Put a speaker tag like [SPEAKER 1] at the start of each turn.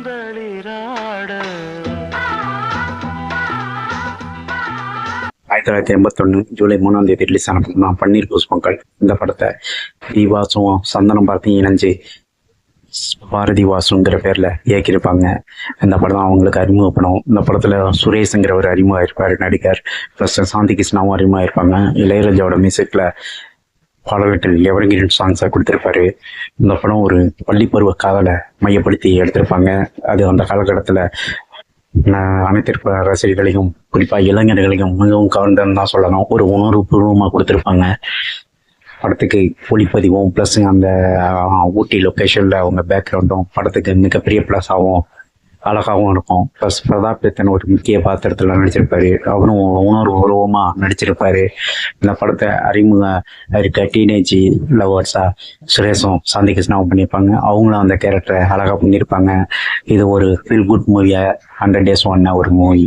[SPEAKER 1] 1981 ஜூலை 3ஆம் தேதி ரிலீஸ் ஆன படம் தான் பன்னீர் புஷ்பங்கள். இந்த படத்தை தீவாசும் சந்தனம் பார்த்து இணைஞ்சு பாரதி வாசுங்கிற பேர்ல இயக்கியிருப்பாங்க. இந்த படம் தான் அவங்களுக்கு அறிமுக படம். இந்த படத்துல சுரேஷுங்கிற ஒரு அறிமுகம் இருப்பாரு நடிகர். பிளஸ் சாந்தி கிருஷ்ணாவும் அறிமுகம் இருப்பாங்க. இளையராஜாவோட மியூசிக்ல பாடல்கள் எவர்கிரீன் சாங்ஸா கொடுத்திருப்பாரு. இந்த படம் ஒரு பள்ளி பருவ காதலை மையப்படுத்தி எடுத்திருப்பாங்க. அது அந்த காலகட்டத்துல அனைத்து ரசிகர்களையும் குறிப்பா இளைஞர்களையும் மிகவும் கவர்ந்தன்னு தான் சொல்லணும். ஒரு உணர்வுபூர்வமா கொடுத்திருப்பாங்க. படத்துக்கு ஒளிப்பதிவும் பிளஸ் அந்த ஊட்டி லொக்கேஷன்ல அவங்க பேக்ரவுண்டும் படத்துக்கு மிகப்பெரிய பிளஸ் ஆகும், அழகாகவும் இருக்கும். பிளஸ் பிரதாப் ஒரு முக்கிய பாத்திரத்துல நடிச்சிருப்பாரு. அவரும் உணர்வுபூர்வமா நடிச்சிருப்பாரு. இந்த படத்தை அறிமுக இருக்க டீனேஜ் லவர்ஸா சுரேஷும் சாந்தி கிருஷ்ணாவும் பண்ணியிருப்பாங்க. அவங்களும் அந்த கேரக்டரை அழகா பண்ணியிருப்பாங்க. இது ஒரு ஃபீல் குட் மூவியா 100 days ஒன்ன ஒரு மூவி.